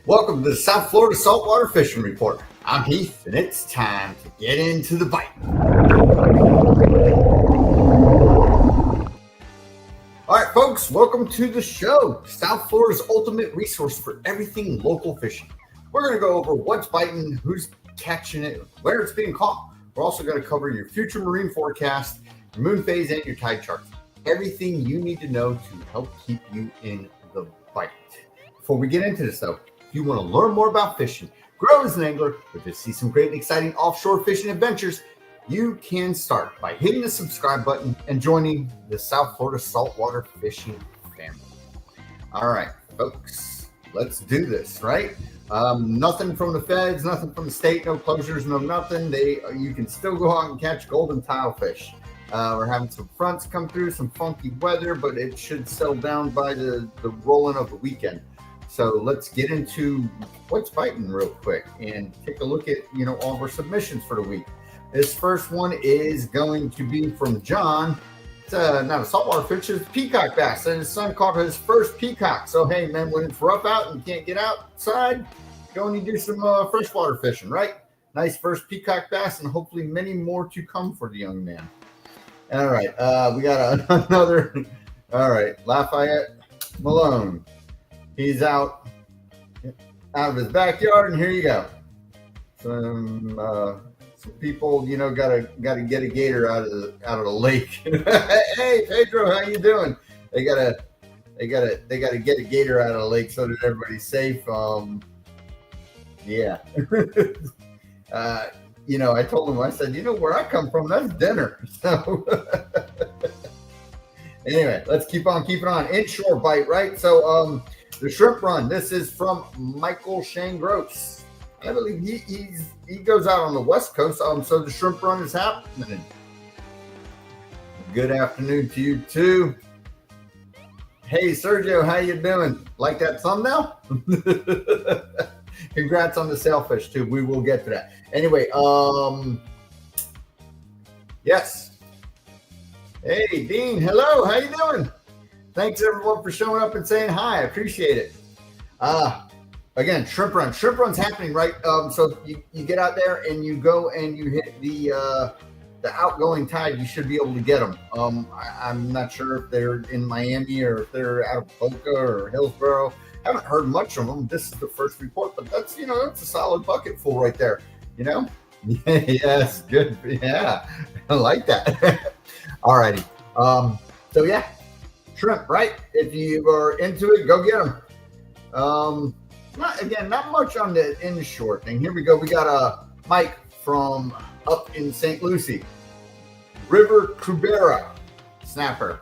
Welcome to the South Florida Saltwater Fishing Report. I'm Heath, and it's time to get into the bite. All right, folks, welcome to the show. South Florida's ultimate resource for everything local fishing. We're going to go over what's biting, who's catching it, where it's being caught. We're also going to cover your future marine forecast, your moon phase, and your tide charts. Everything you need to know to help keep you in the bite. Before we get into this, though, if you want to learn more about fishing, grow as an angler, or just see some great and exciting offshore fishing adventures, you can start by hitting the subscribe button and joining the South Florida Saltwater Fishing family. All right, folks, let's do this, right? Nothing from the feds, nothing from the state, no closures, no nothing. You can still go out and catch golden tilefish. We're having some fronts come through, some funky weather, but it should settle down by the rolling of the weekend. So let's get into what's biting real quick and take a look at, all of our submissions for the week. This first one is going to be from John. It's not a saltwater fish, it's a peacock bass. And his son caught his first peacock. So, hey, man, when it's rough out and you can't get outside, go and you do some freshwater fishing, right? Nice first peacock bass, and hopefully many more to come for the young man. All right, we got another. All right, Lafayette Malone. He's out of his backyard, and here you go. Some people, gotta get a gator out of the lake. Hey, Pedro, how you doing? They gotta get a gator out of the lake so that everybody's safe. Yeah. I told him, I said, where I come from, that's dinner. So anyway, let's keep on keeping on. Inshore bite, right? So the shrimp run. This is from Michael Shane Gross. I believe he goes out on the West Coast. So the shrimp run is happening. Good afternoon to you too. Hey Sergio, how you doing? Like that thumbnail? Congrats on the sailfish too. We will get to that. Anyway, yes. Hey Dean, hello. How you doing? Thanks everyone for showing up and saying hi. I appreciate it. Again, shrimp run. Shrimp run's happening, right? So you get out there and you go and you hit the outgoing tide. You should be able to get them. I'm not sure if they're in Miami or if they're out of Boca or Hillsborough. I haven't heard much of them. This is the first report, but that's that's a solid bucket full right there. Yes, good. Yeah, I like that. All righty. So yeah, shrimp, right? If you are into it, go get them. Not much on the inshore thing. Here we go. We got Mike from up in St. Lucie. River Cubera snapper.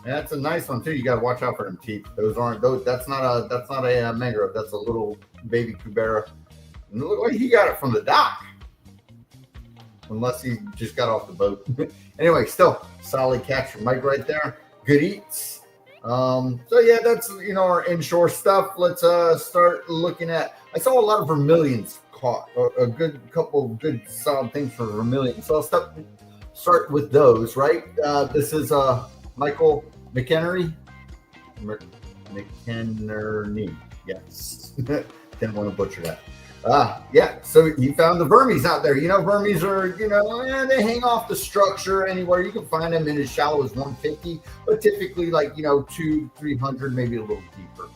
That's a nice one too. You got to watch out for them teeth. That's not a mangrove. That's a little baby Cubera. And it looked like he got it from the dock, unless he just got off the boat. Anyway, still solid catch from Mike right there. Good eats. So yeah, that's our inshore stuff. Let's start looking at. I saw a lot of vermilions caught. A good couple of good solid things for vermilion. So I'll start with those. Right. This is Michael McHenry. McHenry. Yes. Didn't want to butcher that. Yeah. So you found the vermies out there. Vermies are, they hang off the structure anywhere. You can find them in as shallow as 150, but typically like, 200-300, maybe a little deeper.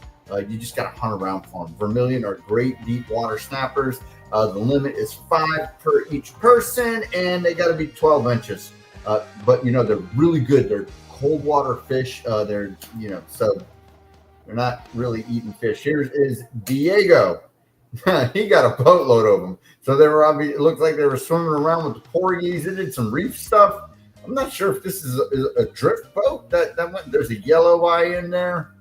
You just got to hunt around for them. Vermilion are great deep water snappers. The limit is 5 per each person, and they got to be 12 inches. But they're really good. They're cold water fish. They're, so they're not really eating fish. Here is Diego. He got a boatload of them. So it looks like they were swimming around with the porgies. They did some reef stuff. I'm not sure if this is a drift boat that went. There's a yellow eye in there.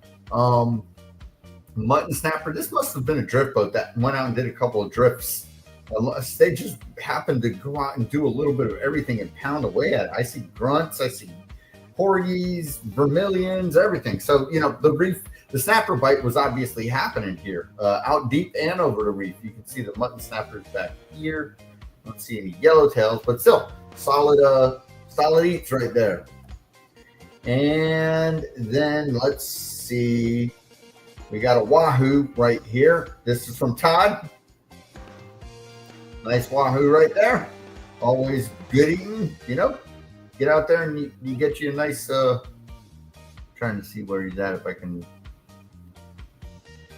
Mutton snapper. This must have been a drift boat that went out and did a couple of drifts. Unless they just happened to go out and do a little bit of everything and pound away at it. I see grunts. I see porgies, vermilions, everything. So, the snapper bite was obviously happening here, out deep and over the reef. You can see the mutton snappers back here. Don't see any yellowtails, but still solid eats right there. And then let's see. We got a wahoo right here. This is from Todd. Nice wahoo right there. Always good eating, you know. Get out there and you get you a nice, trying to see where he's at, if I can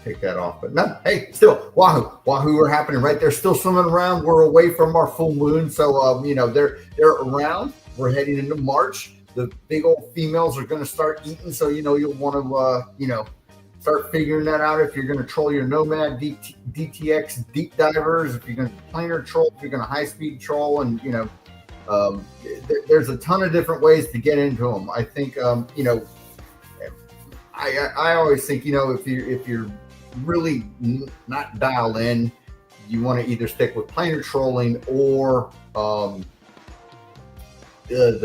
take that off. But no, hey, still, wahoo are happening right there. Still swimming around. We're away from our full moon. So, you know, they're around. We're heading into March. The big old females are going to start eating. So, you know, you'll want to, you know, start figuring that out if you're going to troll your Nomad DTX deep divers, if you're going to planer troll, if you're going to high speed troll, and you know, there's a ton of different ways to get into them. I think, you know, I always think, you know, if you're really not dialed in, you want to either stick with planer trolling or the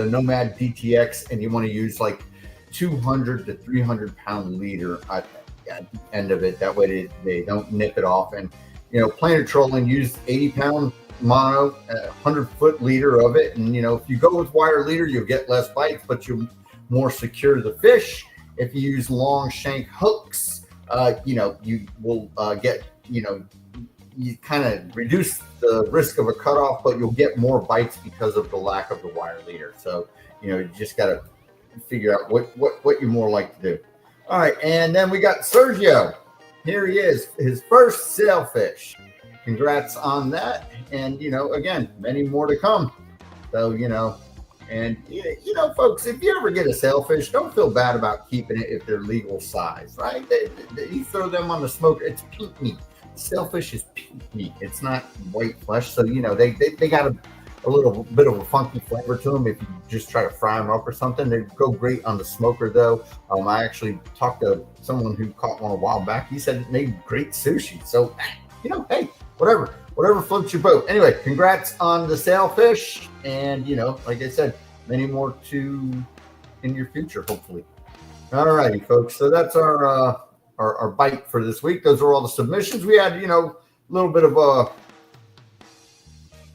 Nomad DTX, and you want to use like 200 to 300 pound leader at the end of it. That way they don't nip it off. And you know, planer trolling, use 80 pound mono, 100-foot leader of it. And you know, if you go with wire leader, you'll get less bites, but you'll more secure the fish. If you use long shank hooks, you know, you will get, you know, you kind of reduce the risk of a cutoff, but you'll get more bites because of the lack of the wire leader. So, you know, you just got to figure out what you more like to do. All right, and then we got Sergio. Here he is, his first sailfish. Congrats on that. And, you know, again, many more to come. So, you know, and, you know, folks, if you ever get a sailfish, don't feel bad about keeping it if they're legal size, right? You throw them on the smoker, it's pink meat. Sailfish is pink meat. It's not white flesh. So, you know, they got a little bit of a funky flavor to them if you just try to fry them up or something. They go great on the smoker, though. I actually talked to someone who caught one a while back. He said it made great sushi. So, you know, hey, whatever floats your boat. Anyway, congrats on the sailfish. And, you know, like I said, many more in your future, hopefully. All righty, folks. So that's our bite for this week. Those are all the submissions. We had, you know, a little bit of a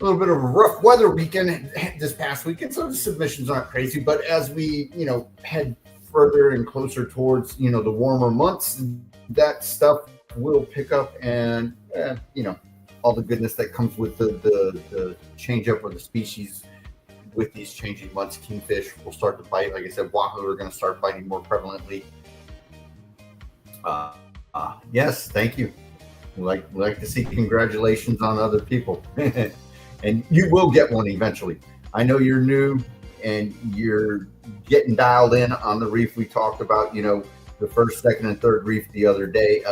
rough weather weekend this past weekend, so the submissions aren't crazy. But as we, you know, head further and closer towards, you know, the warmer months, that stuff will pick up, and you know, all the goodness that comes with the change up of the species with these changing months. Kingfish will start to bite. Like I said, wahoo are going to start biting more prevalently. Yes, thank you. We like to see congratulations on other people. And you will get one eventually. I know you're new and you're getting dialed in on the reef. We talked about, you know, the first, second, and third reef the other day.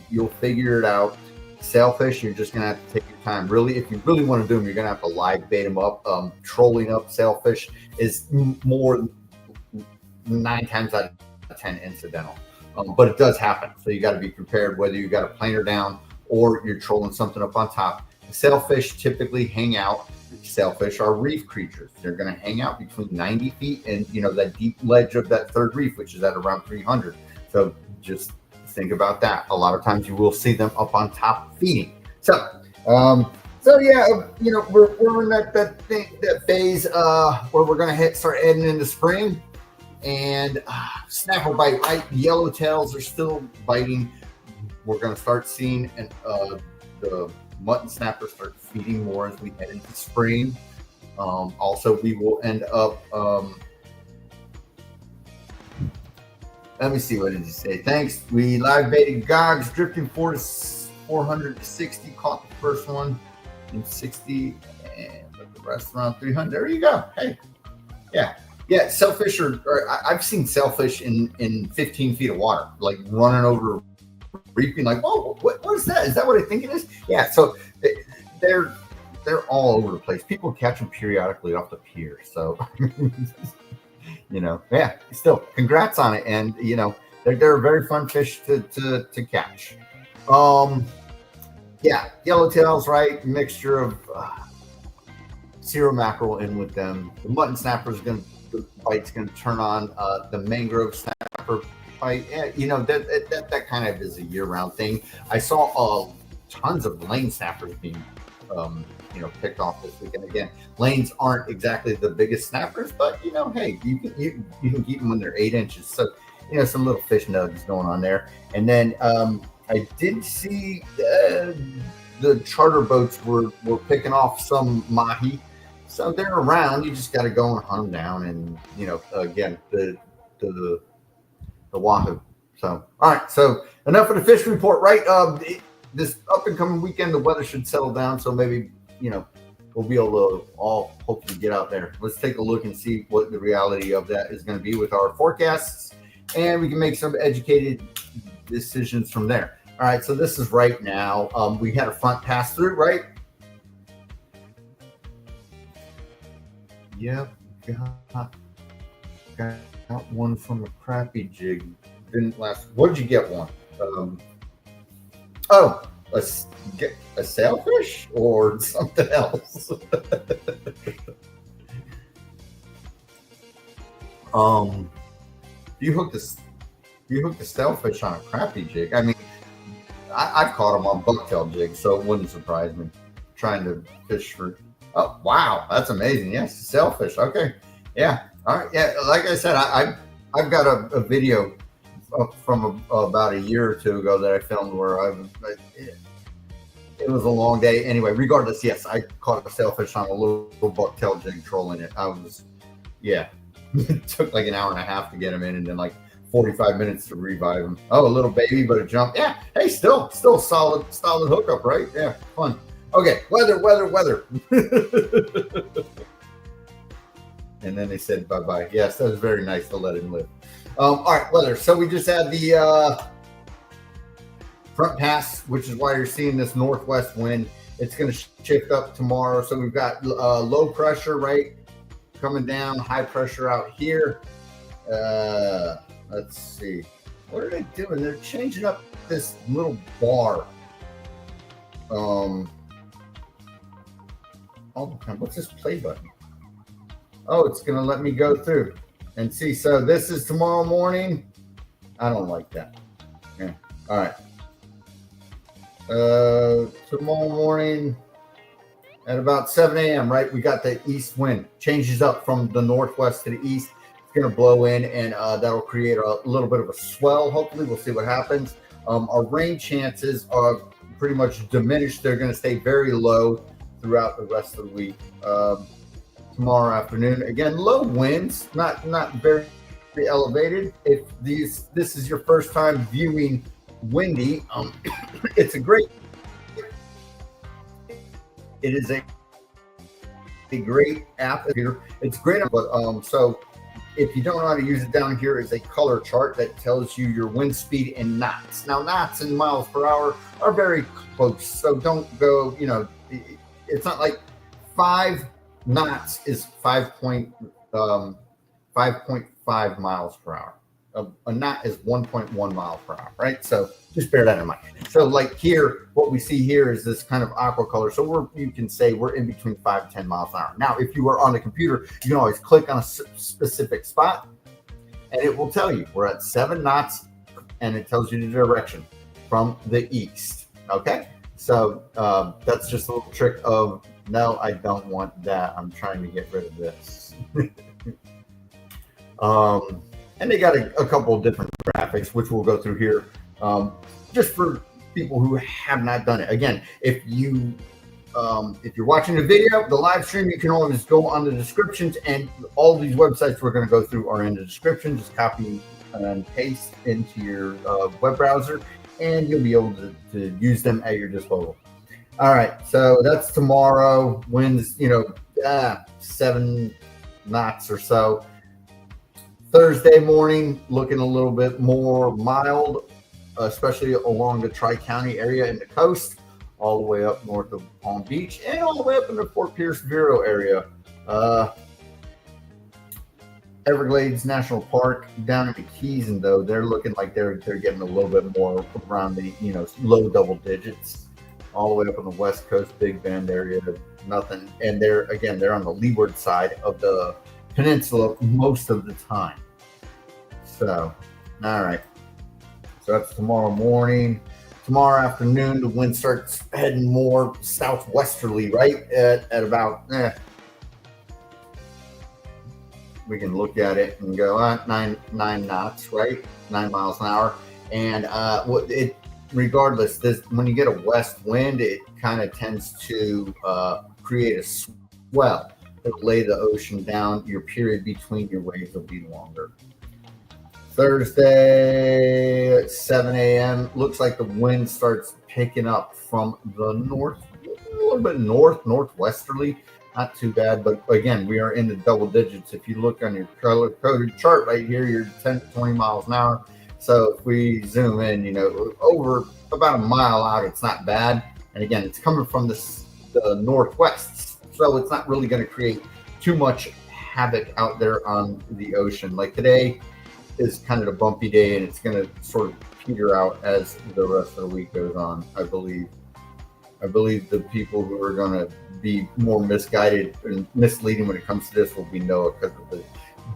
You'll figure it out. Sailfish, you're just going to have to take your time. Really, if you really want to do them, you're going to have to live bait them up. Trolling up sailfish is more 9 times out of 10 incidental. But it does happen. So you got to be prepared, whether you got a planer down or you're trolling something up on top. Sailfish typically hang out. Sailfish are reef creatures. They're going to hang out between 90 feet and, you know, that deep ledge of that third reef, which is at around 300. So just think about that. A lot of times you will see them up on top feeding. So yeah, you know, we're in that phase where we're going to start heading into spring, and snapper bite. Right, yellowtails are still biting. We're going to start seeing the mutton snappers start feeding more as we head into spring. Also, we will end up. Let me see, what did you say? Thanks. We live baited Gogs, drifting 400 to 60. Caught the first one in 60, and the rest around 300. There you go. Hey, yeah. Sailfish I've seen sailfish in 15 feet of water, like running over reefing, like, whoa, what is that? Is that what I think it is? Yeah. So they're all over the place. People catch them periodically off the pier. So. You know, yeah, still congrats on it. And, you know, they're a very fun fish to catch. Yeah, yellowtails, right? Mixture of zero mackerel in with them. The mutton snapper the bite's going to turn on. The mangrove snapper bite, yeah, you know, that kind of is a year-round thing. I saw tons of lane snappers being you know, picked off this weekend. Again, lanes aren't exactly the biggest snappers, but you know, hey, you can keep them when they're 8 inches. So some little fish nugs going on there. And then I did see the charter boats were picking off some mahi. So they're around. You just got to go and hunt them down, and again the wahoo. So all right. So enough of the fish report, right? This up and coming weekend, the weather should settle down. So maybe we'll be able to all hopefully get out there. Let's take a look and see what the reality of that is going to be with our forecasts, and we can make some educated decisions from there. All right. So this is right now. We had a front pass through, right? Yep, got one from a crappie jig. Didn't last. What did you get one? Get a sailfish or something else? You hooked the sailfish on a crappie jig. I mean, I've caught them on bucktail jigs, so it wouldn't surprise me. Trying to fish for. Oh, wow. That's amazing. Yes. Sailfish. Okay. Yeah. All right. Yeah. Like I said, I've got a video from about a year or two ago that I filmed where it was a long day. Anyway, regardless, yes, I caught a sailfish on a little bucktail jig trolling it. It took like an hour and a half to get him in, and then like 45 minutes to revive him. Oh, a little baby, but a jump. Yeah. Hey, still solid hookup, right? Yeah. Fun. Okay, weather. And then they said bye-bye. Yes, that was very nice to let him live. All right, weather. So we just had the front pass, which is why you're seeing this northwest wind. It's going to shift up tomorrow. So we've got low pressure, right, coming down, high pressure out here. Let's see. What are they doing? They're changing up this little bar. What's this play button? Oh, it's going to let me go through and see. So this is tomorrow morning. I don't like that. Yeah. All right. Tomorrow morning at about 7 a.m., right? We got the east wind. Changes up from the northwest to the east. It's going to blow in, and that'll create a little bit of a swell. Hopefully, we'll see what happens. Our rain chances are pretty much diminished. They're going to stay very low throughout the rest of the week. Tomorrow afternoon, again, low winds, not very elevated. If this is your first time viewing windy, it is a great app here. It's great, but so if you don't know how to use it, down here is a color chart that tells you your wind speed in knots. Now, knots in miles per hour are very close, so don't go, it's not like 5 knots is 5.5 miles per hour. A knot is 1.1 miles per hour, right? So just bear that in mind. So like here, what we see here is this kind of aqua color. So you can say we're in between 5 and 10 miles an hour. Now, if you are on the computer, you can always click on a specific spot, and it will tell you we're at 7 knots, and it tells you the direction from the east. Okay, so that's just a little trick of, no, I don't want that. I'm trying to get rid of this. And they got a couple of different graphics, which we'll go through here, just for people who have not done it. Again, if you're watching the video, the live stream, you can always go on the descriptions, and all these websites we're going to go through are in the description. Just copy and paste into your web browser, and you'll be able to use them at your disposal. All right, so that's tomorrow. Winds, 7 knots or so. Thursday morning, looking a little bit more mild, especially along the Tri-County area and the coast, all the way up north of Palm Beach, and all the way up in the Fort Pierce Vero area. Everglades National Park down in the Keys, and though they're looking like they're getting a little bit more around the low double digits. All the way up on the West Coast, Big Bend area, nothing. And they're on the leeward side of the peninsula most of the time. So, all right. So that's tomorrow morning. Tomorrow afternoon, the wind starts heading more southwesterly, right? At about look at it and go nine knots, right? 9 miles an hour. And regardless, when you get a west wind, it kind of tends to create a swell. It'll lay the ocean down. Your period between your waves will be longer. Thursday at 7 a.m. looks like the wind starts picking up from the north, a little bit northwesterly. Not too bad, but again, we are in the double digits. If you look on your color-coded chart right here, you're 10 to 20 miles an hour. So if we zoom in, over about a mile out, it's not bad. And again, it's coming from the northwest, so it's not really going to create too much havoc out there on the ocean. Like today is kind of a bumpy day, and it's going to sort of peter out as the rest of the week goes on, I believe. I believe the people who are going to be more misguided and misleading when it comes to this will be NOAA, because of the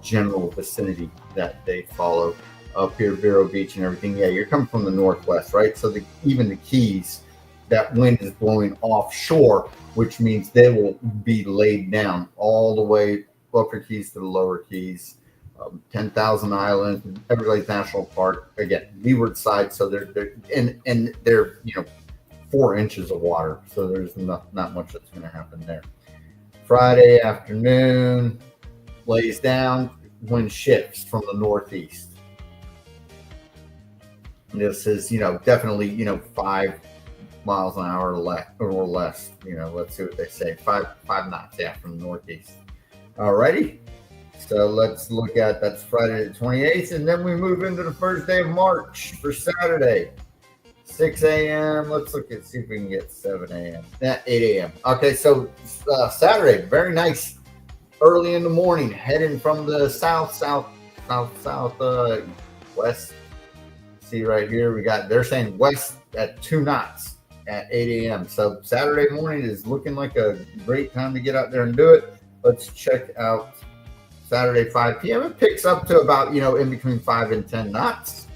general vicinity that they follow up here, Vero Beach and everything. Yeah, you're coming from the northwest, right? So even the Keys, that wind is blowing offshore, which means they will be laid down all the way upper Keys to the lower Keys, 10,000 Islands, Everglades National Park. Again, leeward side, so they're 4 inches of water, so there's not much that's going to happen there. Friday afternoon, lays down, wind shifts from the northeast. This is, definitely, 5 miles an hour or less. Let's see what they say. Five knots, yeah, from the northeast. Alrighty. So let's look at, that's Friday the 28th, and then we move into the first day of March for Saturday. 6 a.m. Let's see if we can get 7 a.m. 8 a.m. Okay, so Saturday, very nice. Early in the morning, heading from the west. See right here, they're saying west at 2 knots at 8 a.m. So Saturday morning is looking like a great time to get out there and do it. Let's check out Saturday 5 p.m. It picks up to about, in between 5 and 10 knots.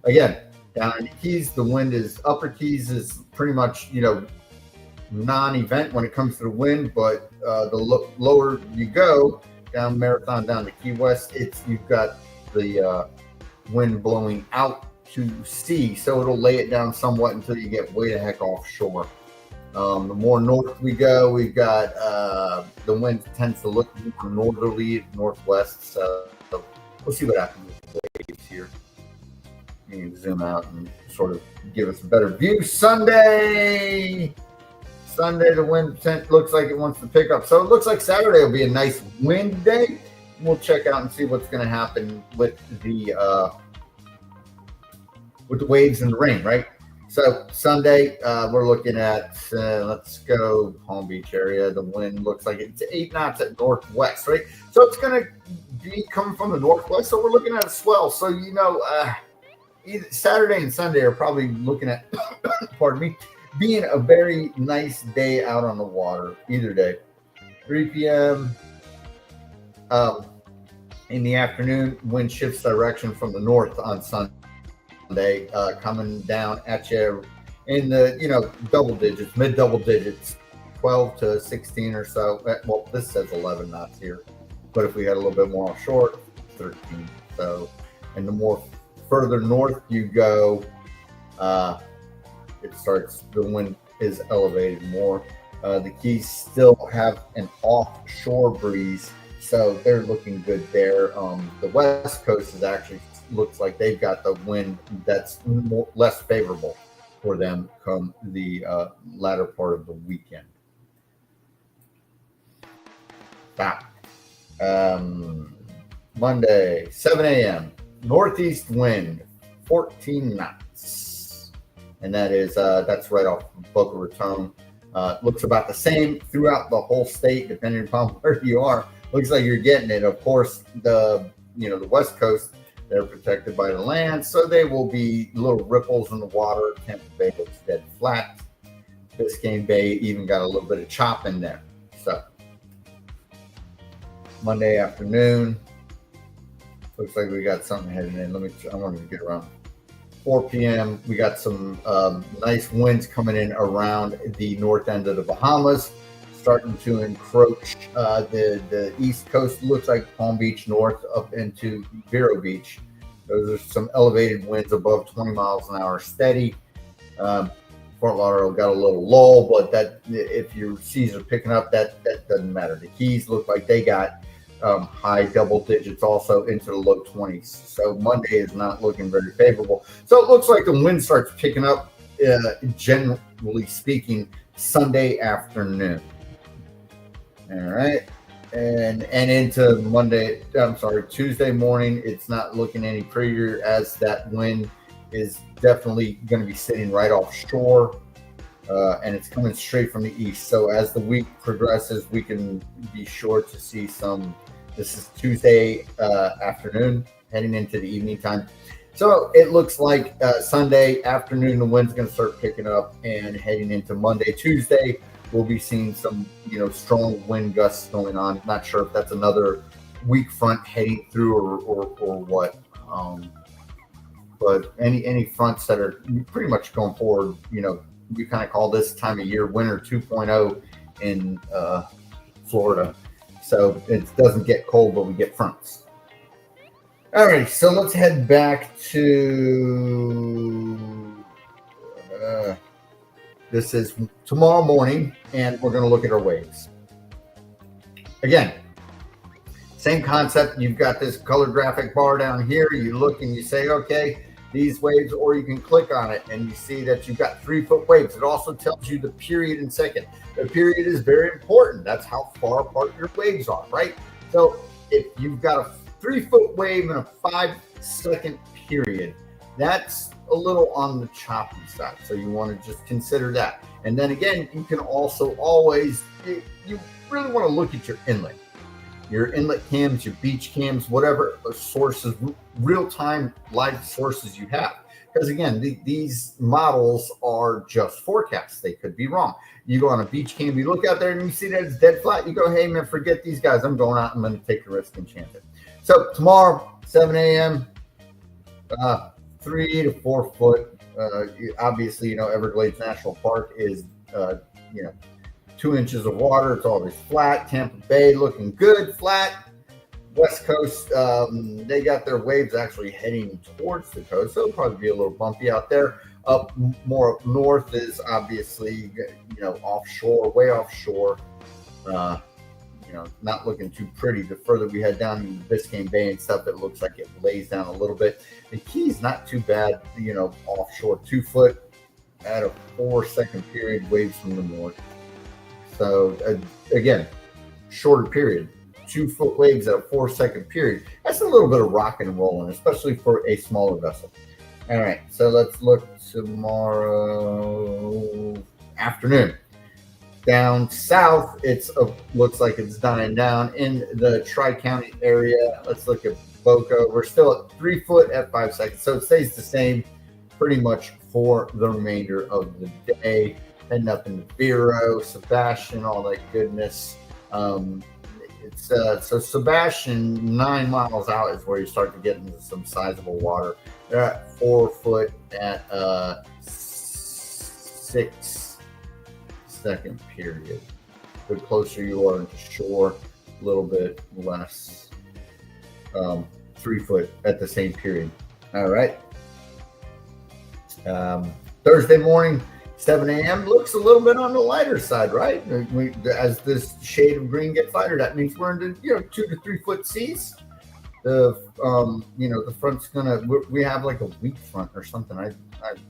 Again, down in the Keys, the wind is, upper Keys is pretty much, non-event when it comes to the wind, but the lower you go, down Marathon, down to Key West, you've got the wind blowing out to sea, so it'll lay it down somewhat until you get way the heck offshore. The more north we go, we've got the wind tends to look northerly, northwest, so we'll see what happens with the waves here. You can zoom out and sort of give us a better view. Sunday, the wind looks like it wants to pick up. So it looks like Saturday will be a nice wind day. We'll check out and see what's going to happen with the waves and the rain, right? So Sunday, we're looking at, let's go Palm Beach area. The wind looks like it's 8 knots at northwest, right? So it's going to be coming from the northwest. So we're looking at a swell. So, either Saturday and Sunday are probably looking at, pardon me, being a very nice day out on the water, either day. 3 p.m. In the afternoon, wind shifts direction from the north on Sunday, coming down at you in the, double digits, mid-double digits, 12 to 16 or so. Well, this says 11 knots here, but if we had a little bit more offshore, 13. So, and the more further north you go, the wind is elevated more. The Keys still have an offshore breeze, so they're looking good there. The West Coast looks like they've got the wind that's less favorable for them come the latter part of the weekend. Monday, 7 a.m. Northeast wind, 14 knots, and that's right off Boca Raton. Looks about the same throughout the whole state, depending upon where you are. Looks like you're getting it. Of course, the West Coast, they're protected by the land, so they will be little ripples in the water. Tampa Bay looks dead flat. Biscayne Bay even got a little bit of chop in there. So Monday afternoon. Looks like we got something heading in. I wanted to get around 4 p.m. We got some nice winds coming in around the north end of the Bahamas. starting to encroach the east coast. Looks like Palm Beach north up into Vero Beach. Those are some elevated winds above 20 miles an hour steady. Fort Lauderdale got a little lull, but that if your seas are picking up, that doesn't matter. The Keys look like they got high double digits also into the low 20s. So Monday is not looking very favorable. So it looks like the wind starts picking up, generally speaking, Sunday afternoon. All right. And into Tuesday morning, it's not looking any prettier, as that wind is definitely going to be sitting right offshore, and it's coming straight from the east. So as the week progresses, we can be sure to see some. This is Tuesday afternoon, heading into the evening time. So it looks like Sunday afternoon, the wind's going to start picking up, and heading into Monday, Tuesday, we'll be seeing some, strong wind gusts going on. Not sure if that's another weak front heading through or what. But any fronts that are pretty much going forward, we kind of call this time of year winter 2.0 in Florida. So it doesn't get cold, but we get fronts. All right, so let's head back to this is tomorrow morning, and we're going to look at our waves. Again, same concept. You've got this color graphic bar down here. You look and you say, okay, these waves, or you can click on it and you see that you've got 3-foot waves. It also tells you the period in second. The period is very important. That's how far apart your waves are, right? So if you've got a 3-foot wave and a 5-second period, that's a little on the choppy side. So you want to just consider that. And then again, you can also always, you really want to look at your inlet cams, your beach cams, whatever sources, real-time live sources you have. Because again, these models are just forecasts. They could be wrong. You go on a beach cam, you look out there and you see that it's dead flat. You go, hey man, forget these guys. I'm going out. I'm going to take the risk and chance it. So tomorrow, 7 a.m., 3 to 4 foot. Obviously, Everglades National Park is, 2 inches of water. It's always flat. Tampa Bay looking good, flat. West Coast, they got their waves actually heading towards the coast, so it'll probably be a little bumpy out there. More up north is obviously, offshore, way offshore. Not looking too pretty. The further we head down in Biscayne Bay and stuff, it looks like it lays down a little bit. The Keys, not too bad, offshore, 2 foot at a 4-second period, waves from the north. So again, shorter period, 2-foot waves at a 4-second period. That's a little bit of rock and rolling, especially for a smaller vessel. All right, so let's look tomorrow afternoon. Down south, looks like it's dying down in the Tri-County area. Let's look at BOCA. We're still at 3 foot at 5 seconds, so it stays the same pretty much for the remainder of the day. Heading up into Vero, Sebastian, all that goodness. So Sebastian, 9 miles out is where you start to get into some sizable water. They're at 4 foot at 6-second period. The closer you are into shore, a little bit less. 3 foot at the same period. All right. Thursday morning, 7 a.m. looks a little bit on the lighter side, right? As this shade of green gets lighter, that means we're into 2 to 3 foot seas. The front's we have like a weak front or something. I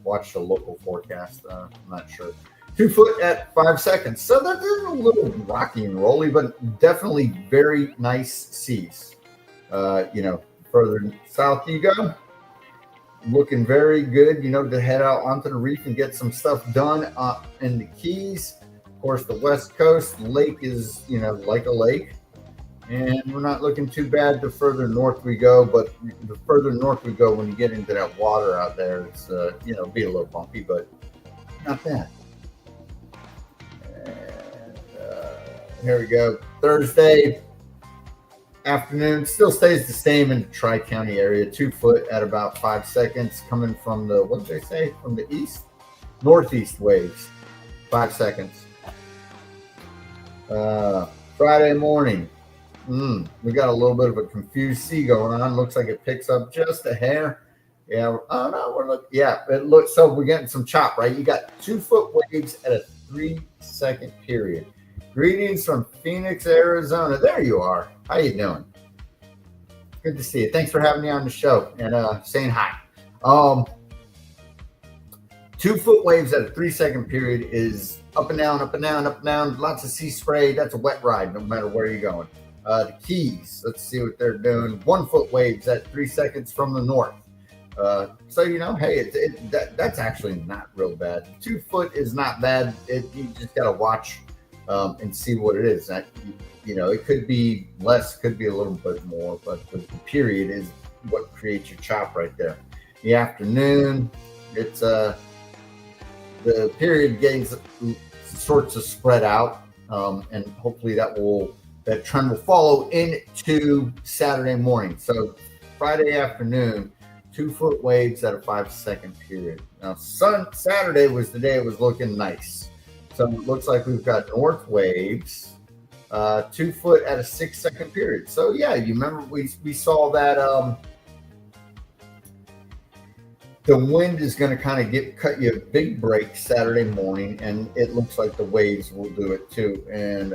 watched a local forecast. I'm not sure. 2 foot at 5 seconds. So that is a little rocky and rolly, but definitely very nice seas. Further south you go. Looking very good, to head out onto the reef and get some stuff done in the Keys. Of course, the West Coast lake is, like a lake. And we're not looking too bad the further north we go. But the further north we go, when you get into that water out there, it's, be a little bumpy, but not bad. And here we go. Thursday afternoon still stays the same in the Tri-County area. 2 foot at about 5 seconds, coming from the, what did they say, from the east? Northeast waves, 5 seconds. Friday morning. We got a little bit of a confused sea going on. Looks like it picks up just a hair. Yeah. Oh no, we're looking. Yeah, it looks so we're getting some chop, right? You got 2-foot waves at a 3-second period. Greetings from Phoenix, Arizona. There you are. How you doing? Good to see you. Thanks for having me on the show and saying hi. 2-foot waves at a 3-second period is up and down, up and down, up and down. Lots of sea spray. That's a wet ride, no matter where you're going. The Keys. Let's see what they're doing. 1-foot waves at 3 seconds from the north. So you know, hey, that's actually not real bad. 2-foot is not bad. You just gotta watch and see what it is. You know, it could be less, could be a little bit more, but the period is what creates your chop right there. The afternoon, it's the period gains sorts of spread out, and hopefully that trend will follow into Saturday morning. So Friday afternoon, 2-foot waves at a 5-second period. Now Saturday was the day it was looking nice. So it looks like we've got north waves, 2 foot at a 6-second period. So yeah, you remember we saw that the wind is going to kind of cut you a big break Saturday morning, and it looks like the waves will do it too. And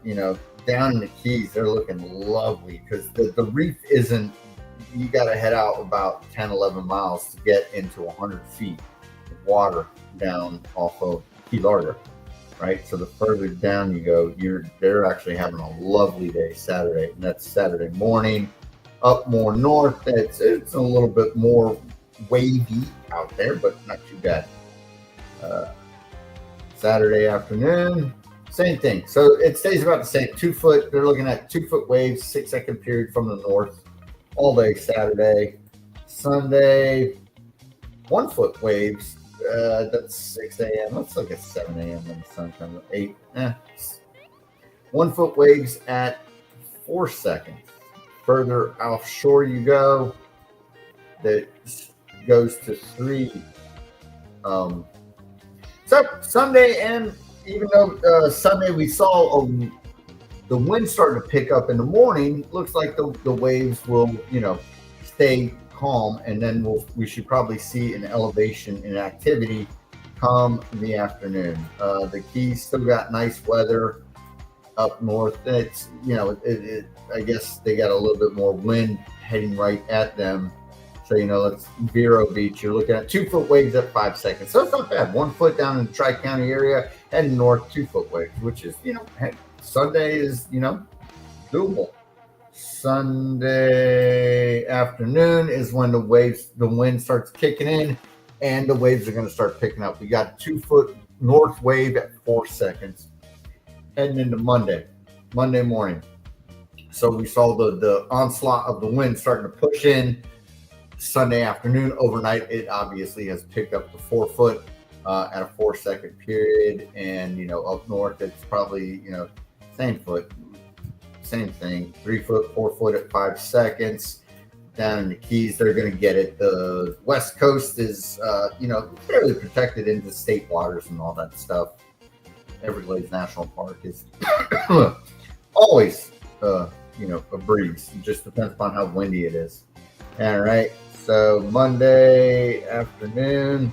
you know, down in the Keys, they're looking lovely because the reef isn't. You got to head out about 10, 11 miles to get into 100 feet of water down off of Key Largo. Right, so the further down you go, they're actually having a lovely day Saturday, and that's Saturday morning. Up more north, it's a little bit more wavy out there, but not too bad. Saturday afternoon, same thing. So it stays about the same. 2 foot. They're looking at 2-foot waves, 6-second period from the north, all day Saturday. Sunday, 1-foot waves. That's 6 a.m. Let's look at 7 a.m. when the sun comes up. 8. 1-foot waves at 4 seconds. Further offshore you go, that goes to 3. So Sunday, and even though Sunday we saw the wind starting to pick up in the morning, looks like the waves will, you know, stay calm, and then we should probably see an elevation in activity come the afternoon. The Keys still got nice weather up north. It's, you know, I guess they got a little bit more wind heading right at them. So, you know, it's Vero Beach. You're looking at 2-foot waves at 5 seconds. So it's not bad. 1 foot down in the Tri-County area, heading north, 2-foot waves, which is, you know, Sunday is, you know, doable. Sunday afternoon is when the wind starts kicking in, and the waves are going to start picking up. We got 2-foot north wave at 4 seconds, heading into Monday morning. So we saw the onslaught of the wind starting to push in. Sunday afternoon, overnight, it obviously has picked up to 4 foot at a 4-second period, and you know, up north it's probably, you know, same thing, 3 foot, 4 foot at 5 seconds. Down in the Keys, they're going to get it. The West Coast is, you know, fairly protected into state waters and all that stuff. Everglades National Park is always, you know, a breeze. It just depends upon how windy it is. All right. So Monday afternoon,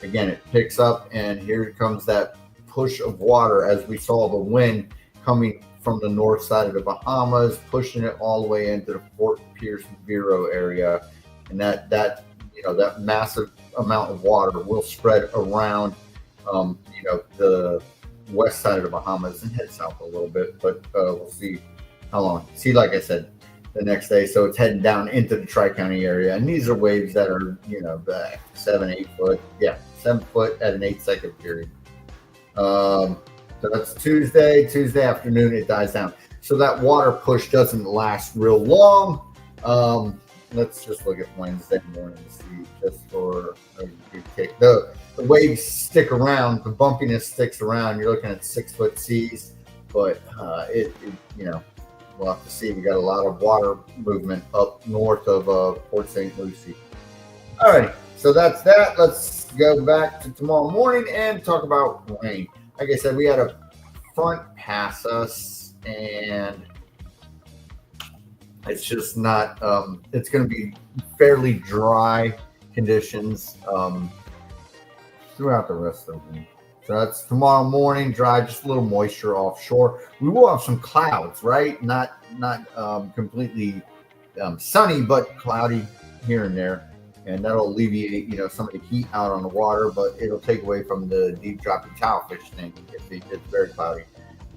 again, it picks up, and here comes that push of water as we saw the wind coming from the north side of the Bahamas, pushing it all the way into the Fort Pierce Vero area, and that you know, that massive amount of water will spread around, you know, the west side of the Bahamas and head south a little bit, but we'll see how long. See, like I said, the next day, so it's heading down into the Tri-County area, and these are waves that are, you know, 7, 8 foot, 7 foot at an 8-second period. So that's Tuesday afternoon, it dies down. So that water push doesn't last real long. Let's just look at Wednesday morning to see, just for a good kick. The waves stick around, the bumpiness sticks around. You're looking at 6-foot seas, but it you know, we'll have to see. We got a lot of water movement up north of Port St. Lucie. All right, so that's that. Let's go back to tomorrow morning and talk about rain. Like I said, we had a front pass us, and it's just not, it's going to be fairly dry conditions throughout the rest of the week. So that's tomorrow morning, dry, just a little moisture offshore. We will have some clouds, right? Not completely sunny, but cloudy here and there. And that'll alleviate, you know, some of the heat out on the water, but it'll take away from the deep dropping towel fish thing if it's very cloudy.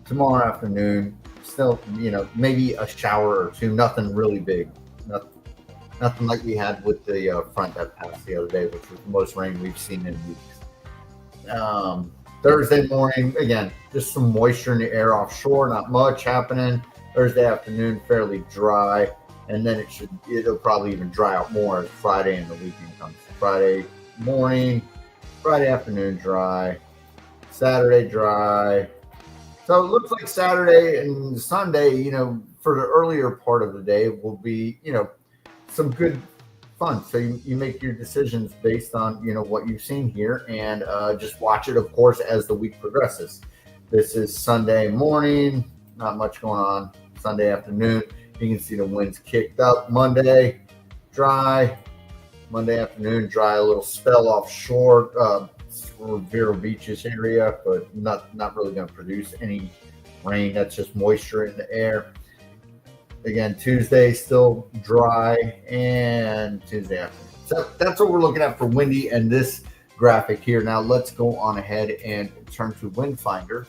Tomorrow afternoon, still, you know, maybe a shower or two, nothing really big. Nothing like we had with the front that passed the other day, which was the most rain we've seen in weeks. Thursday morning, again, just some moisture in the air offshore, not much happening. Thursday afternoon, fairly dry. And then it'll probably even dry out more as Friday and the weekend comes. Friday morning, Friday afternoon, dry. Saturday, dry. So it looks like Saturday and Sunday, you know, for the earlier part of the day will be, you know, some good fun. So you make your decisions based on, you know, what you've seen here, and just watch it, of course, as the week progresses. This is Sunday morning, not much going on. Sunday afternoon, you can see the winds kicked up. Monday, dry. Monday afternoon, dry, a little spell offshore, Vero Beaches area, but not really going to produce any rain. That's just moisture in the air. Again, Tuesday still dry, and Tuesday afternoon. So that's what we're looking at for windy and this graphic here. Now let's go on ahead and turn to WindFinder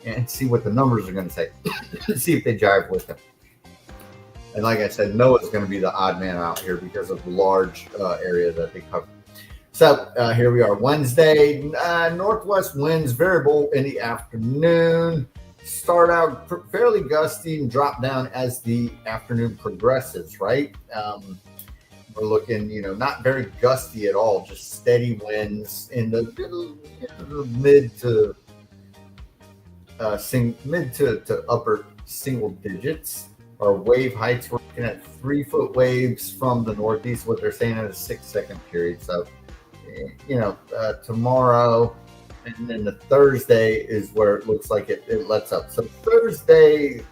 and see what the numbers are going to say. See if they jive with them. And like I said, NOAA is going to be the odd man out here because of the large area that they cover. So here we are, Wednesday, northwest winds variable in the afternoon. Start out fairly gusty and drop down as the afternoon progresses, right? We're looking, you know, not very gusty at all, just steady winds in the mid to upper single digits. Our wave heights, we're looking at 3-foot waves from the northeast, what they're saying at a 6-second period. So, you know, tomorrow and then the Thursday is where it looks like it lets up. So Thursday,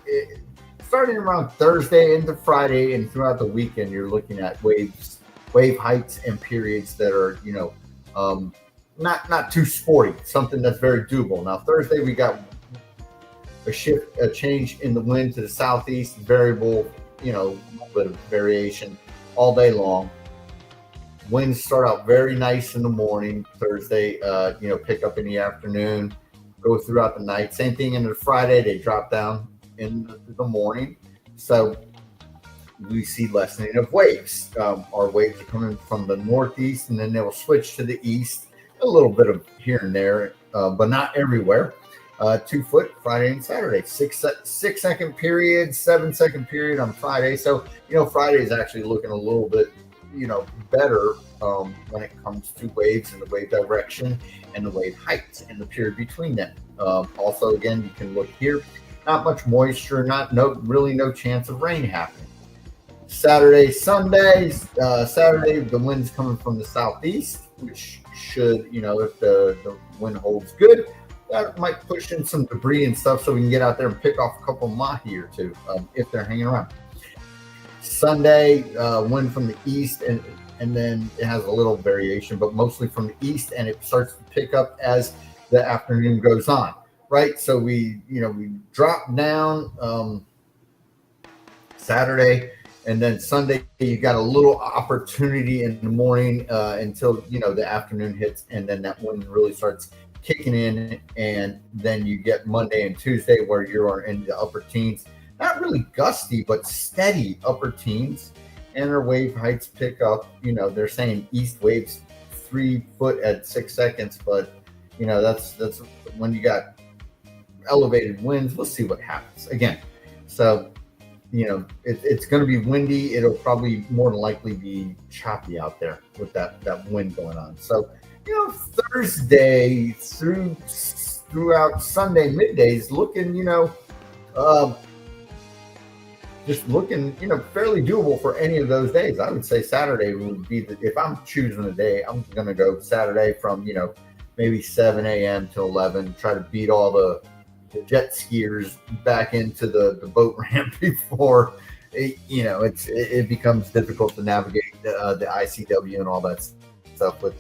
starting around Thursday into Friday and throughout the weekend, you're looking at wave heights and periods that are, you know, not too sporty, something that's very doable. Now Thursday we got a change in the wind to the southeast, variable, you know, a little bit of variation all day long. Winds start out very nice in the morning. Thursday, you know, pick up in the afternoon, go throughout the night. Same thing into Friday, they drop down in the morning. So we see lessening of waves. Our waves are coming from the northeast, and then they will switch to the east. A little bit of here and there, but not everywhere. 2 foot Friday and Saturday, 6-second period, 7-second period on Friday. So, you know, Friday is actually looking a little bit, you know, better when it comes to waves and the wave direction and the wave heights and the period between them. Also, again, you can look here, not much moisture, really no chance of rain happening. Saturday, Sunday, Saturday, the wind's coming from the southeast, which should, you know, if the wind holds good, that might push in some debris and stuff so we can get out there and pick off a couple of mahi or two if they're hanging around. Sunday, wind from the east, and then it has a little variation, but mostly from the east, and it starts to pick up as the afternoon goes on, right? So we drop down Saturday, and then Sunday you got a little opportunity in the morning until, you know, the afternoon hits, and then that wind really starts kicking in, and then you get Monday and Tuesday where you're in the upper teens. Not really gusty, but steady upper teens, and our wave heights pick up. You know, they're saying east waves 3 foot at 6 seconds, but you know, that's when you got elevated winds. We'll see what happens again. So, you know, it's going to be windy. It'll probably more than likely be choppy out there with that wind going on. So, you know, Thursday throughout Sunday middays looking, you know, just looking, you know, fairly doable for any of those days. I would say Saturday would be if I'm choosing a day, I'm going to go Saturday from, you know, maybe 7 a.m. to 11, try to beat all the jet skiers back into the boat ramp before it becomes difficult to navigate the ICW and all that stuff with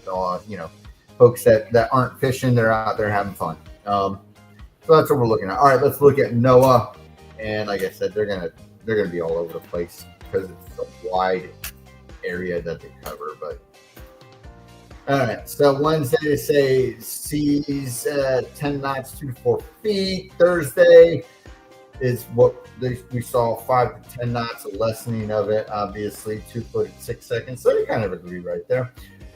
folks that aren't fishing. They're out there having fun. So that's what we're looking at. All right, let's look at NOAA. And like I said, they're gonna be all over the place because it's a wide area that they cover. But all right, so Wednesday they say seas 10 knots, 2 to 4 feet. Thursday is what we saw, 5 to 10 knots, a lessening of it, obviously 2 foot at 6 seconds. So they kind of agree right there.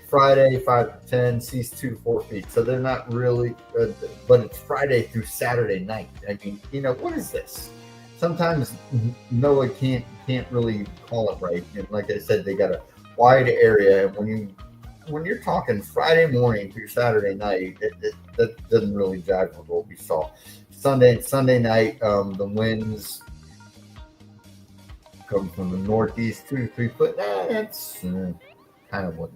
Friday 5 to 10, seas 2 to 4 feet. So they're not really, but it's Friday through Saturday night. I mean, what is this? Sometimes NOAA can't really call it right. And like I said, they got a wide area. And when you're talking Friday morning through Saturday night, that doesn't really jive with what we saw. Sunday night, the winds come from the northeast, 2 to 3 foot. That's kind of what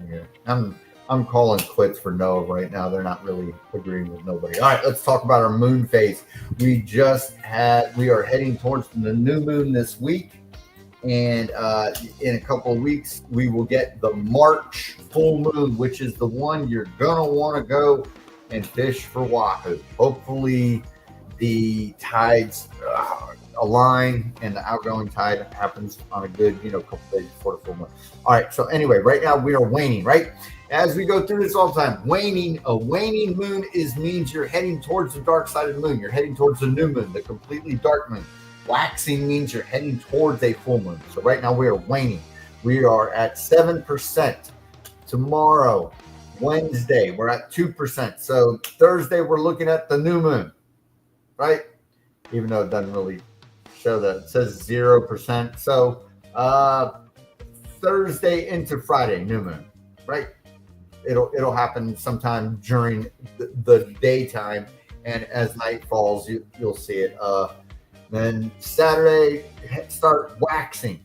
I'm calling quits for NOAA right now. They're not really agreeing with nobody. All right, let's talk about our moon phase. We are heading towards the new moon this week. And in a couple of weeks, we will get the March full moon, which is the one you're going to want to go and fish for wahoo. Hopefully the tides align and the outgoing tide happens on a good, couple days before the full moon. All right. So anyway, right now we are waning, right? As we go through this all the time, a waning moon means you're heading towards the dark side of the moon. You're heading towards the new moon, the completely dark moon. Waxing means you're heading towards a full moon. So right now we are waning. We are at 7%. Tomorrow, Wednesday, we're at 2%. So Thursday, we're looking at the new moon, right? Even though it doesn't really show that. It says 0%. So Thursday into Friday, new moon, right? It'll happen sometime during the daytime. And as night falls, you'll see it. Then Saturday, start waxing.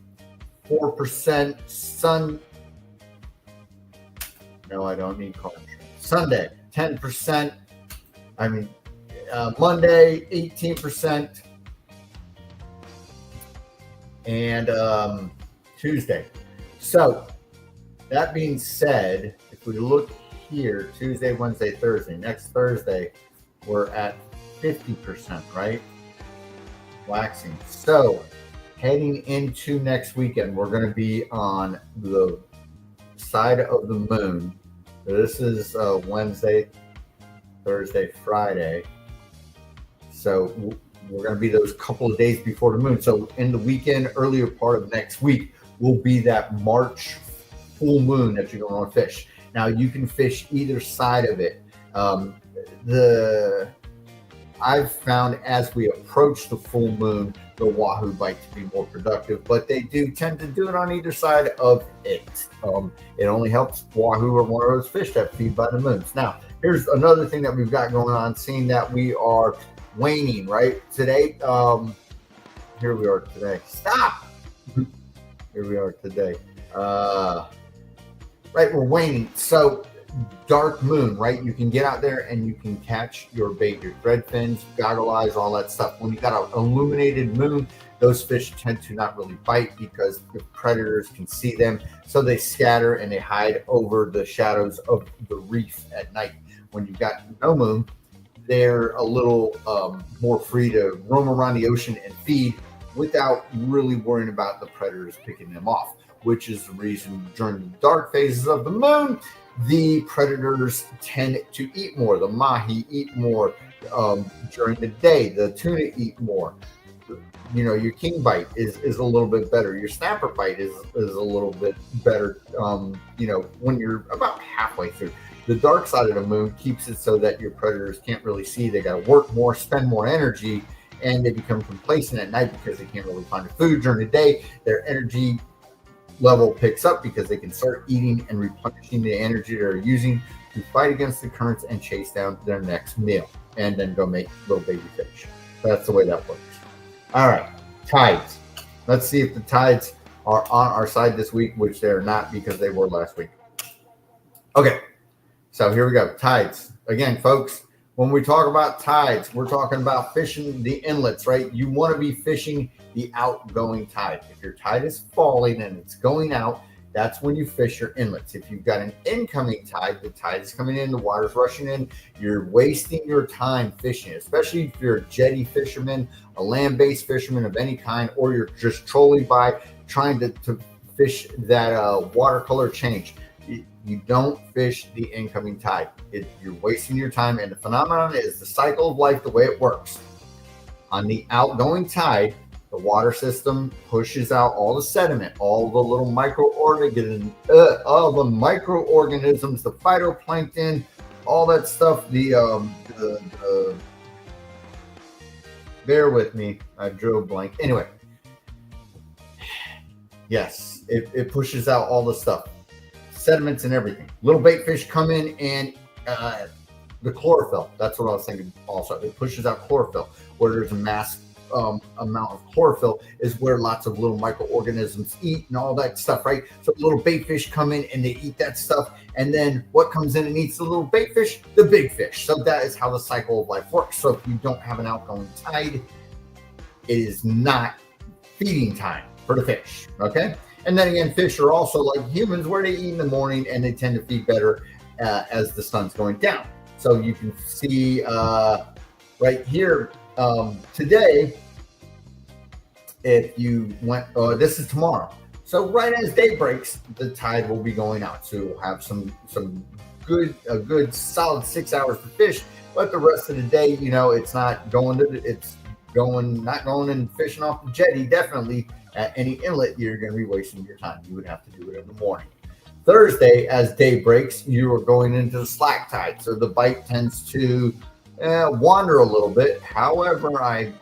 4% sun. No, I don't need car insurance. Sunday, 10%. Monday, 18%. And Tuesday. So that being said, if we look here, Tuesday, Wednesday, Thursday, next Thursday, we're at 50%, right? Waxing. So heading into next weekend, we're going to be on the side of the moon. This is Wednesday, Thursday, Friday. So we're going to be those couple of days before the moon. So in the weekend, earlier part of next week, will be that March full moon that you're going to fish. Now you can fish either side of it. I've found as we approach the full moon, the wahoo bite to be more productive, but they do tend to do it on either side of it. It only helps wahoo or one of those fish that feed by the moons. Now, here's another thing that we've got going on, seeing that we are waning, right? Today, here we are today. Stop! Here we are today. Right, we're waning. So dark moon, right? You can get out there and you can catch your bait, your thread fins, goggle eyes, all that stuff. When you got an illuminated moon, those fish tend to not really bite because the predators can see them. So they scatter and they hide over the shadows of the reef at night. When you've got no moon, they're a little more free to roam around the ocean and feed without really worrying about the predators picking them off, which is the reason during the dark phases of the moon, the predators tend to eat more. The mahi eat more during the day. The tuna eat more. Your king bite is a little bit better. Your snapper bite is a little bit better, when you're about halfway through. The dark side of the moon keeps it so that your predators can't really see. They got to work more, spend more energy, and they become complacent at night because they can't really find food. During the day, their energy level picks up because they can start eating and replenishing the energy they're using to fight against the currents and chase down their next meal and then go make little baby fish. That's the way that works. All right, tides. Let's see if the tides are on our side this week, which they're not because they were last week. Okay, so here we go. Tides. Again, folks, When we talk about tides, we're talking about fishing the inlets, right? You want to be fishing the outgoing tide. If your tide is falling and it's going out, that's when you fish your inlets. If you've got an incoming tide, the tide is coming in, the water's rushing in, you're wasting your time fishing, especially if you're a jetty fisherman, a land-based fisherman of any kind, or you're just trolling by trying to fish that watercolor change. You don't fish the incoming tide. You're wasting your time, and the phenomenon is the cycle of life, the way it works. On the outgoing tide, the water system pushes out all the sediment, all the little microorganisms, all the microorganisms, the phytoplankton, all that stuff. Bear with me, I drew a blank. Anyway, yes, it pushes out all the stuff, sediments and everything. Little bait fish come in and the chlorophyll. That's what I was thinking. Also, it pushes out chlorophyll. Where there's a mass amount of chlorophyll is where lots of little microorganisms eat and all that stuff, right? So little bait fish come in and they eat that stuff, and then what comes in and eats the little bait fish? The big fish. So that is how the cycle of life works. So if you don't have an outgoing tide, it is not feeding time for the fish, okay? And then again, fish are also like humans, where they eat in the morning and they tend to feed better as the sun's going down. So you can see right here today, if you went, this is tomorrow. So right as day breaks, the tide will be going out. So you'll have a good solid 6 hours to fish. But the rest of the day, you know, it's not going and fishing off the jetty. Definitely at any inlet, you're going to be wasting your time. You would have to do it in the morning. Thursday, as day breaks, you are going into the slack tide. So the bite tends to wander a little bit. However, I've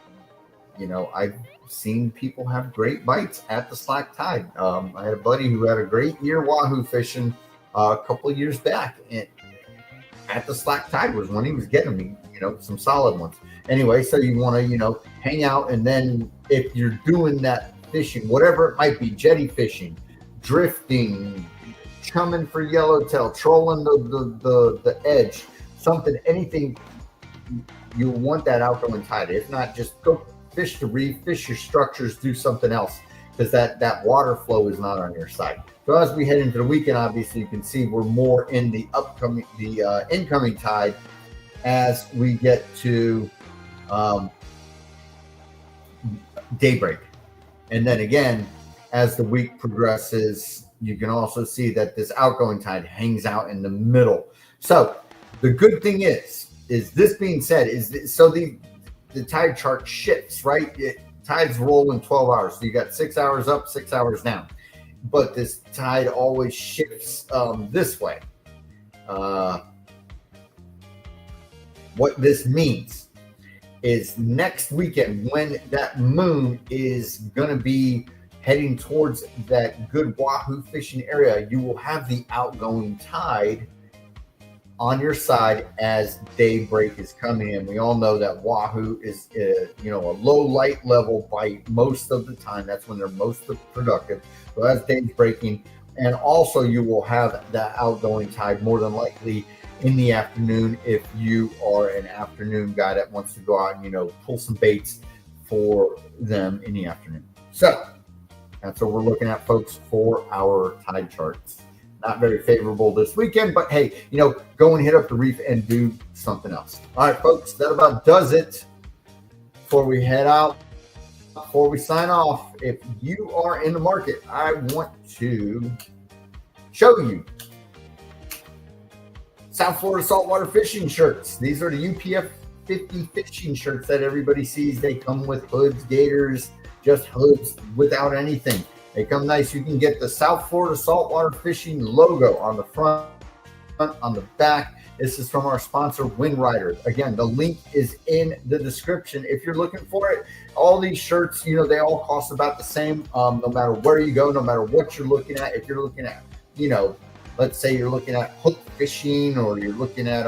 seen people have great bites at the slack tide. I had a buddy who had a great year wahoo fishing a couple of years back, and at the slack tide was when he was getting me, some solid ones. Anyway, so you want to, hang out, and then if you're doing that fishing, whatever it might be, jetty fishing, drifting, chumming for yellowtail, trolling the edge, something, anything, you want that outgoing tide. If not, just go fish the reef, fish your structures, do something else, because that water flow is not on your side. So as we head into the weekend, obviously you can see we're more in the incoming tide as we get to daybreak. And then again, as the week progresses, you can also see that this outgoing tide hangs out in the middle. So the good thing is this being said, the tide chart shifts, right? Tides roll in 12 hours. So you got 6 hours up, 6 hours down. But this tide always shifts this way. What this means is next weekend, when that moon is going to be heading towards that good wahoo fishing area, you will have the outgoing tide on your side as daybreak is coming in. We all know that wahoo is, a low light level bite most of the time. That's when they're most productive. So as day's breaking, and also you will have that outgoing tide more than likely in the afternoon if you are an afternoon guy that wants to go out and, pull some baits for them in the afternoon. So that's what we're looking at, folks, for our tide charts. Not very favorable this weekend, but hey, go and hit up the reef and do something else. All right, folks, that about does it. Before we head out, before we sign off, if you are in the market, I want to show you South Florida saltwater fishing shirts. These are the UPF 50 fishing shirts that everybody sees. They come with hoods, gaiters, just hoods without anything. They come nice. You can get the South Florida Saltwater Fishing logo on the front, on the back. This is from our sponsor, WindRider. Again, the link is in the description if you're looking for it. All these shirts, they all cost about the same, no matter where you go, no matter what you're looking at. If you're looking at, let's say you're looking at hook fishing, or you're looking at,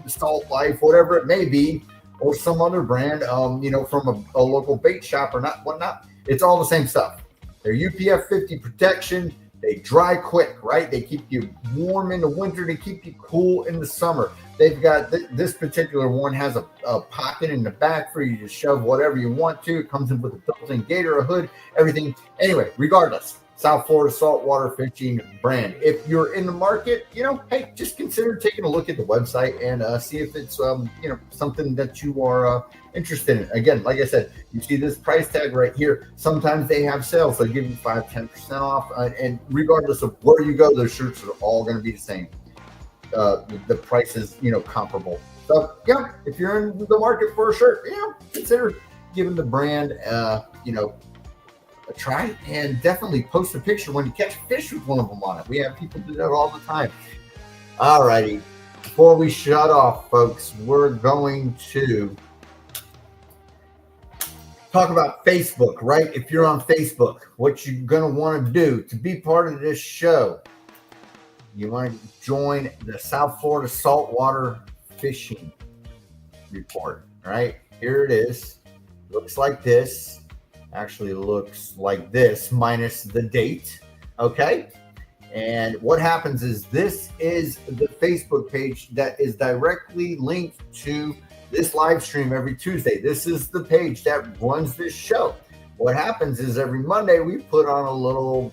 Salt Life, whatever it may be, or some other brand, from a local bait shop or not, whatnot. It's all the same stuff. They're UPF 50 protection. They dry quick, right? They keep you warm in the winter. They keep you cool in the summer. They've got this particular one has a pocket in the back for you to shove whatever you want to. It comes in with a built-in gator, a hood, everything. Anyway, regardless, South Florida Saltwater Fishing brand. If you're in the market, hey, just consider taking a look at the website and see if it's something that you are interested in. Again, like I said, you see this price tag right here. Sometimes they have sales. They'll give you 5-10% off, and regardless of where you go, those shirts are all going to be the same. The price is comparable. So yeah, if you're in the market for a shirt, consider giving the brand a try, and definitely post a picture when you catch fish with one of them on it. We have people do that all the time. All righty, before we shut off, folks, we're going to talk about Facebook, right? If you're on Facebook, what you're going to want to do to be part of this show, you want to join the South Florida Saltwater Fishing Report, right? Here it is. Looks like this. Actually looks like this minus the date, okay? And what happens is this is the Facebook page that is directly linked to this live stream every Tuesday. This is the page that runs this show. What happens is every Monday we put on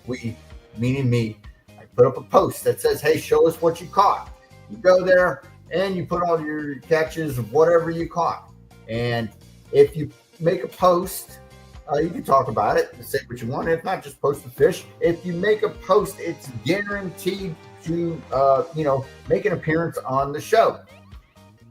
meaning me, I put up a post that says, hey, show us what you caught. You go there and you put all your catches of whatever you caught. And if you make a post, you can talk about it and say what you want. If not, just post the fish. If you make a post, it's guaranteed to, make an appearance on the show.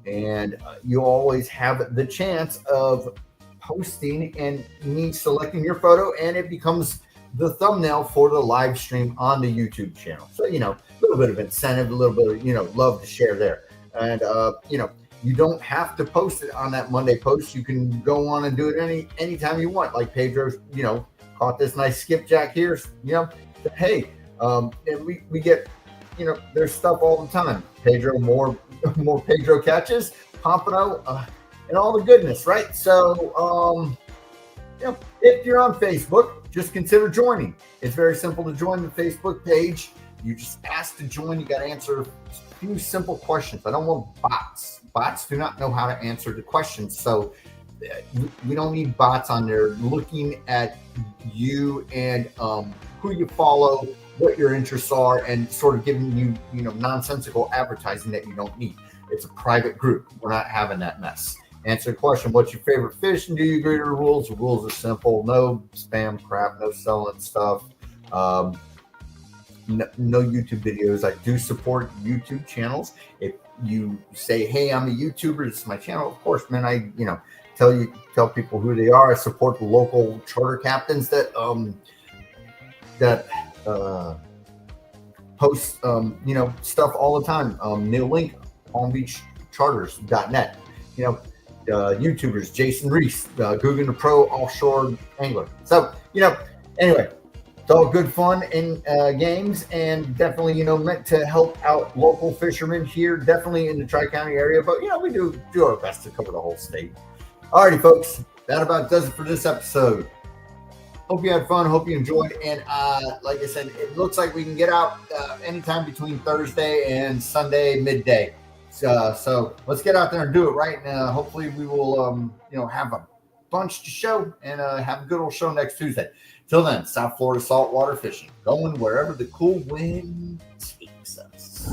And you always have the chance of posting and me selecting your photo, and it becomes the thumbnail for the live stream on the YouTube channel. So, a little bit of incentive, a little bit of, love to share there. And, you don't have to post it on that Monday post. You can go on and do it anytime you want. Like Pedro's, caught this nice skipjack here, hey, and we get, there's stuff all the time. Pedro, more Pedro catches, Pompano, and all the goodness, right? So, if you're on Facebook, just consider joining. It's very simple to join the Facebook page. You just ask to join. You got to answer a few simple questions. I don't want bots. Bots do not know how to answer the questions. So we don't need bots on there looking at you and who you follow, what your interests are, and sort of giving you, nonsensical advertising that you don't need. It's a private group. We're not having that mess. Answer the question, what's your favorite fish, and do you agree to the rules? The rules are simple. No spam crap, no selling stuff. No YouTube videos. I do support YouTube channels. If you say, hey, I'm a YouTuber, this is my channel, of course, man, I, tell people who they are. I support the local charter captains that post, stuff all the time. Neil Link, PalmBeachCharters.net, YouTubers, Jason Reese, Guggen the Pro Offshore Angler. So, anyway, it's all good fun in games, and definitely, meant to help out local fishermen here, definitely in the Tri-County area. But, we do our best to cover the whole state. Alrighty, folks, that about does it for this episode. Hope you had fun. Hope you enjoyed. And like I said, it looks like we can get out anytime between Thursday and Sunday midday. So let's get out there and do it, right? And hopefully we will, have a bunch to show and have a good old show next Tuesday. Till then, South Florida Saltwater Fishing, going wherever the cool wind takes us.